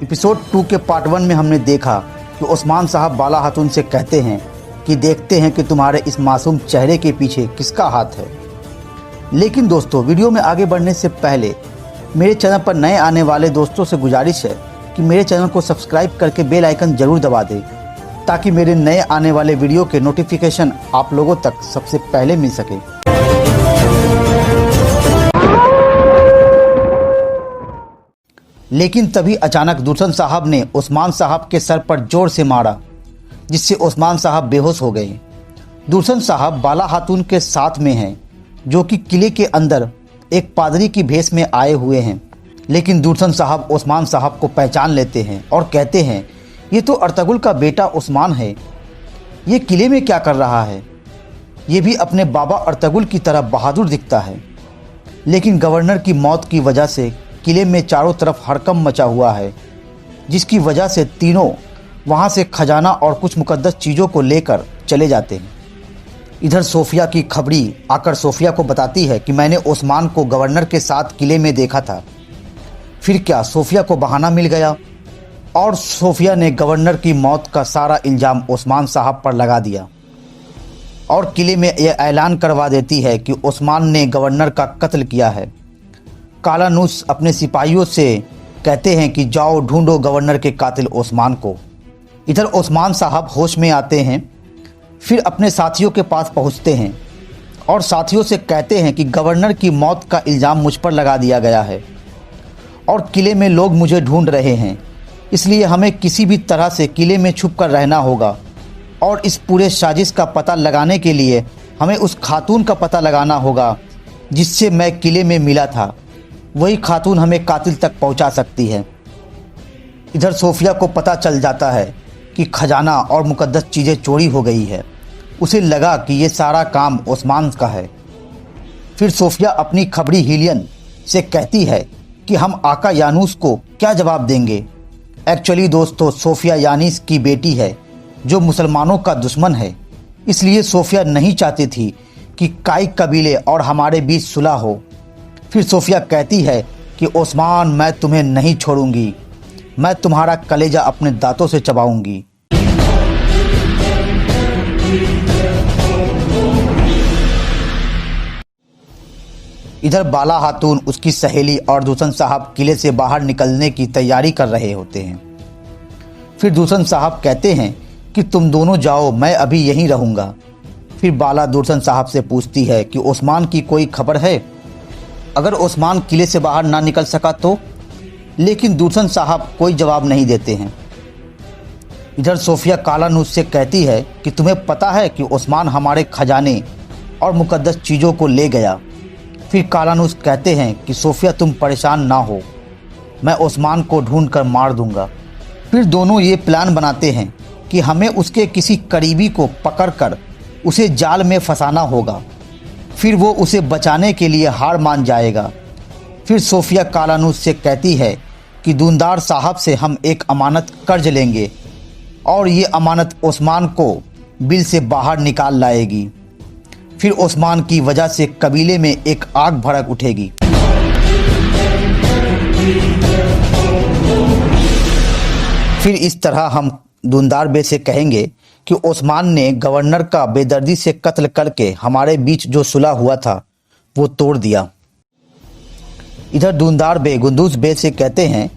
Episode 2 के part 1 में हमने देखा कि ओस्मान साहब बाला खातून से कहते हैं कि देखते हैं कि तुम्हारे इस मासूम चेहरे के पीछे किसका हाथ है। लेकिन दोस्तों, वीडियो में आगे बढ़ने से पहले मेरे चैनल पर नए आने वाले दोस्तों से गुजारिश है कि मेरे चैनल को सब्सक्राइब करके बेल आइकन ज़रूर दबा दें ताकि मेरे नए आने वाले वीडियो के नोटिफिकेशन आप लोगों तक सबसे पहले मिल सके। लेकिन तभी अचानक दूरसन साहब ने ओस्मान साहब के सर पर जोर से मारा, जिससे ओस्मान साहब बेहोश हो गए। दूरसन साहब बाला खातून के साथ में हैं, जो कि किले के अंदर एक पादरी की भेष में आए हुए हैं। लेकिन दूरसन साहब ओस्मान साहब को पहचान लेते हैं और कहते हैं, ये तो अर्तुगरुल का बेटा ओस्मान है, ये किले में क्या कर रहा है? ये भी अपने बाबा अर्तुगरुल की तरह बहादुर दिखता है। लेकिन गवर्नर की मौत की वजह से किले में चारों तरफ हड़कंप मचा हुआ है, जिसकी वजह से तीनों वहाँ से खजाना और कुछ मुकद्दस चीज़ों को लेकर चले जाते हैं। इधर सोफिया की खबरी आकर सोफिया को बताती है कि मैंने ओस्मान को गवर्नर के साथ किले में देखा था। फिर क्या सोफिया को बहाना मिल गया और सोफिया ने गवर्नर की मौत का सारा इल्ज़ाम ओस्मान साहब पर लगा दिया और किले में यह ऐलान करवा देती है कि ओस्मान ने गवर्नर का कत्ल किया है। कालानूस अपने सिपाहियों से कहते हैं कि जाओ ढूंढो गवर्नर के कातिल ओस्मान को। इधर ओस्मान साहब होश में आते हैं, फिर अपने साथियों के पास पहुंचते हैं और साथियों से कहते हैं कि गवर्नर की मौत का इल्ज़ाम मुझ पर लगा दिया गया है और किले में लोग मुझे ढूंढ रहे हैं, इसलिए हमें किसी भी तरह से किले में छुप कर रहना होगा और इस पूरे साजिश का पता लगाने के लिए हमें उस खातून का पता लगाना होगा जिससे मैं किले में मिला था। वही खातून हमें कातिल तक पहुंचा सकती है। इधर सोफिया को पता चल जाता है कि खजाना और मुकद्दस चीज़ें चोरी हो गई है। उसे लगा कि ये सारा काम ओस्मान का है। फिर सोफिया अपनी खबरी हिलियन से कहती है कि हम आका यानूस को क्या जवाब देंगे। एक्चुअली दोस्तों, सोफिया यानीस की बेटी है जो मुसलमानों का दुश्मन है, इसलिए सोफिया नहीं चाहती थी कि काइक कबीले और हमारे बीच सुलह हो। फिर सोफिया कहती है कि ओस्मान, मैं तुम्हें नहीं छोड़ूंगी, मैं तुम्हारा कलेजा अपने दांतों से चबाऊंगी। इधर बाला खातून, उसकी सहेली और दूरसन साहब किले से बाहर निकलने की तैयारी कर रहे होते हैं। फिर दूरसन साहब कहते हैं कि तुम दोनों जाओ, मैं अभी यहीं रहूँगा। फिर बाला दूरसन साहब से पूछती है कि ओस्मान की कोई खबर है? अगर ओस्मान किले से बाहर ना निकल सका तो? लेकिन दूरसन साहब कोई जवाब नहीं देते हैं। इधर सोफिया कालानूस से कहती है कि तुम्हें पता है कि ओस्मान हमारे खजाने और मुकद्दस चीज़ों को ले गया। फिर कालानूस कहते हैं कि सोफिया तुम परेशान ना हो, मैं ओस्मान को ढूंढ कर मार दूंगा। फिर दोनों ये प्लान बनाते हैं कि हमें उसके किसी करीबी को पकड़कर उसे जाल में फंसाना होगा, फिर वो उसे बचाने के लिए हार मान जाएगा। फिर सोफिया कालानूस से कहती है कि दूनदार साहब से हम एक अमानत कर्ज लेंगे और ये अमानत ओस्मान को बिल से बाहर निकाल लाएगी। फिर ओस्मान की वजह से कबीले में एक आग भड़क उठेगी। फिर इस तरह हम दूनदार बे से कहेंगे कि ओस्मान ने गवर्नर का बेदर्दी से कत्ल करके हमारे बीच जो सुलह हुआ था वो तोड़ दिया। इधर दूनदार बे गुंदूज बे से कहते हैं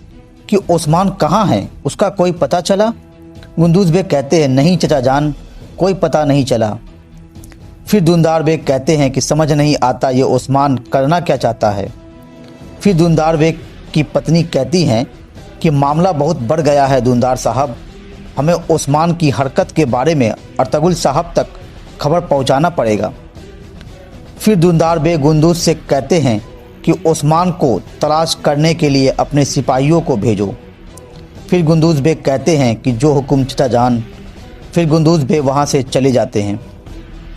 कि ओस्मान कहाँ है, उसका कोई पता चला? गुंदूज बे कहते हैं, नहीं चचा जान, कोई पता नहीं चला। फिर दूनदार बे कहते हैं कि समझ नहीं आता ये ओस्मान करना क्या चाहता है। फिर दूनदार बे की पत्नी कहती हैं कि मामला बहुत बढ़ गया है दूनदार साहब, हमें ओस्मान की हरकत के बारे में अर्तुगरुल साहब तक खबर पहुंचाना पड़ेगा। फिर दूनदार बे गुंदूज से कहते हैं कि ओस्मान को तलाश करने के लिए अपने सिपाहियों को भेजो। फिर गुंदूज बे कहते हैं कि जो हुक्म चचा जान। फिर गुंदूज बे वहाँ से चले जाते हैं।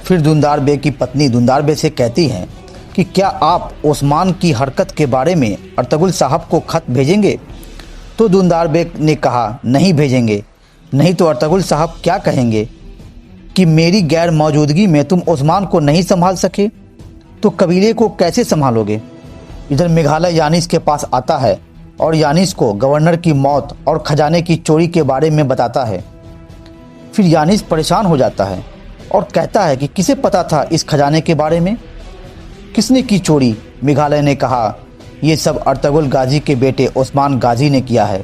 फिर दूनदार बे की पत्नी दूनदार बे से कहती हैं कि क्या आप ओस्मान की हरकत के बारे में अर्तुगरुल साहब को खत भेजेंगे? तो दूनदार बे ने कहा, नहीं भेजेंगे, नहीं तो अर्तुगरुल साहब क्या कहेंगे कि मेरी गैर मौजूदगी में तुम ओस्मान को नहीं संभाल सके, तो कबीले को कैसे संभालोगे? इधर मेघालय यानीस के पास आता है और यानिस को गवर्नर की मौत और खजाने की चोरी के बारे में बताता है। फिर यानिस परेशान हो जाता है और कहता है कि किसे पता था इस खजाने के बारे में, किसने की चोरी। मेघालय ने कहा, ये सब अर्तुगरुल गाजी के बेटे ओस्मान गाजी ने किया है।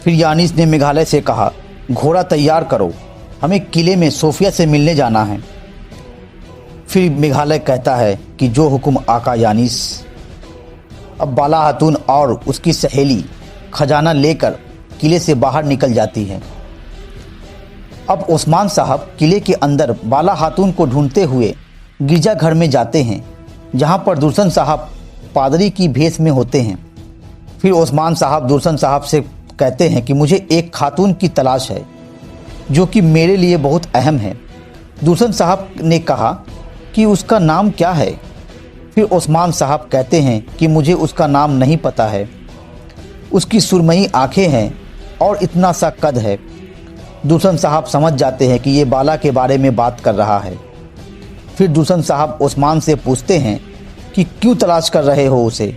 फिर यानिस ने मेघालय से कहा, घोड़ा तैयार करो, हमें किले में सोफिया से मिलने जाना है। फिर मेघालय कहता है कि जो हुक्म आका यानिस। अब बाला खातून और उसकी सहेली खजाना लेकर किले से बाहर निकल जाती है। अब ओस्मान साहब किले के अंदर बाला खातून को ढूंढते हुए गिरजाघर में जाते हैं, जहां पर दुर्शन साहब पादरी की भेष में होते हैं। फिर ओस्मान साहब दुर्शन साहब से कहते हैं कि मुझे एक खातून की तलाश है जो कि मेरे लिए बहुत अहम है। दुर्शन साहब ने कहा कि उसका नाम क्या है। फिर ओस्मान साहब कहते हैं कि मुझे उसका नाम नहीं पता है, उसकी सुरमई आंखें हैं और इतना सा कद है। दुर्शन साहब समझ जाते हैं कि ये बाला के बारे में बात कर रहा है। फिर दुर्शन साहब ओस्मान से पूछते हैं कि क्यों तलाश कर रहे हो उसे।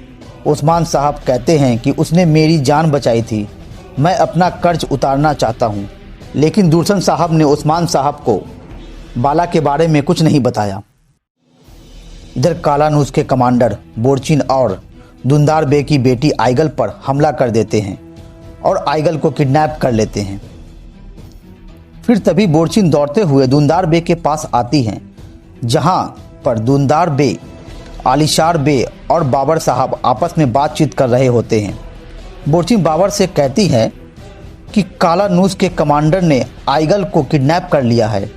ओस्मान साहब कहते हैं कि उसने मेरी जान बचाई थी, मैं अपना कर्ज उतारना चाहता हूँ। लेकिन दुर्शन साहब ने ओस्मान साहब को बाला के बारे में कुछ नहीं बताया। इधर कालानूस के कमांडर बोरचिन और दुंदार बे की बेटी आइगल पर हमला कर देते हैं और आइगल को किडनैप कर लेते हैं। फिर तभी बोरचिन दौड़ते हुए दुंदार बे के पास आती हैं, जहां पर दुंदार बे, आलिशार बे और बाबर साहब आपस में बातचीत कर रहे होते हैं। बोरचिन बाबर से कहती है कि कालानूस के कमांडर ने आइगल को किडनैप कर लिया है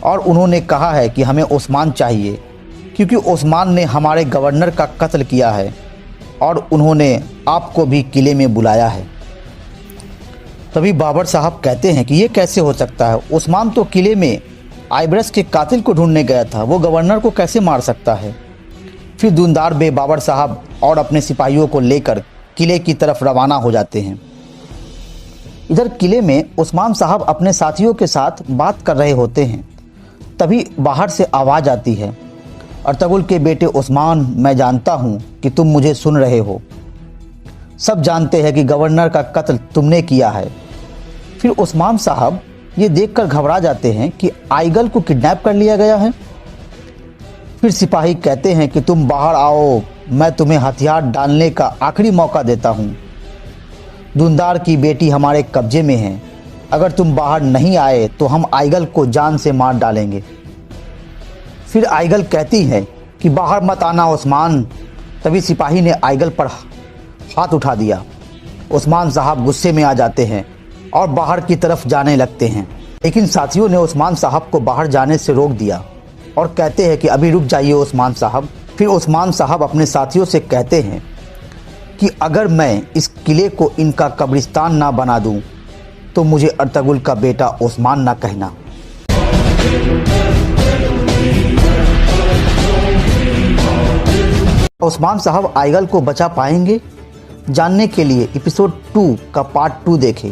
और उन्होंने कहा है कि हमें ओस्मान चाहिए, क्योंकि ओस्मान ने हमारे गवर्नर का कत्ल किया है और उन्होंने आपको भी किले में बुलाया है। तभी बाबर साहब कहते हैं कि ये कैसे हो सकता है, ओस्मान तो किले में आइब्रस के कातिल को ढूंढने गया था, वो गवर्नर को कैसे मार सकता है। फिर दुंदार बे बाबर साहब और अपने सिपाहियों को लेकर किले की तरफ रवाना हो जाते हैं। इधर किले में ओस्मान साहब अपने साथियों के साथ बात कर रहे होते हैं। तभी बाहर से आवाज़ आती है, अर्तुगरुल के बेटे ओस्मान, मैं जानता हूँ कि तुम मुझे सुन रहे हो। सब जानते हैं कि गवर्नर का कत्ल तुमने किया है। फिर ओस्मान साहब ये देखकर घबरा जाते हैं कि आइगल को किडनैप कर लिया गया है। फिर सिपाही कहते हैं कि तुम बाहर आओ, मैं तुम्हें हथियार डालने का आखिरी मौका देता हूँ। दुंदार की बेटी हमारे कब्जे में है, अगर तुम बाहर नहीं आए तो हम आइगल को जान से मार डालेंगे। फिर आइगल कहती है कि बाहर मत आना ओस्मान। तभी सिपाही ने आइगल पर हाथ उठा दिया। ओस्मान साहब गुस्से में आ जाते हैं और बाहर की तरफ जाने लगते हैं, लेकिन साथियों ने ओस्मान साहब को बाहर जाने से रोक दिया और कहते हैं कि अभी रुक जाइए ओस्मान साहब। फिर ओस्मान साहब अपने साथियों से कहते हैं कि अगर मैं इस किले को इनका कब्रिस्तान ना बना दूं तो मुझे अर्तुगरुल का बेटा ओस्मान ना कहना। ओस्मान साहब आइगल को बचा पाएंगे? जानने के लिए एपिसोड 2 का पार्ट 2 देखें।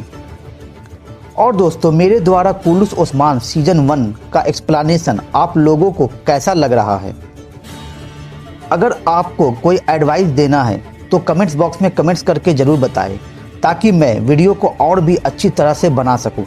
और दोस्तों, मेरे द्वारा कुलूस ओस्मान सीजन 1 का एक्सप्लेनेशन आप लोगों को कैसा लग रहा है? अगर आपको कोई एडवाइस देना है तो कमेंट्स बॉक्स में कमेंट्स करके ज़रूर बताएं, ताकि मैं वीडियो को और भी अच्छी तरह से बना सकूं।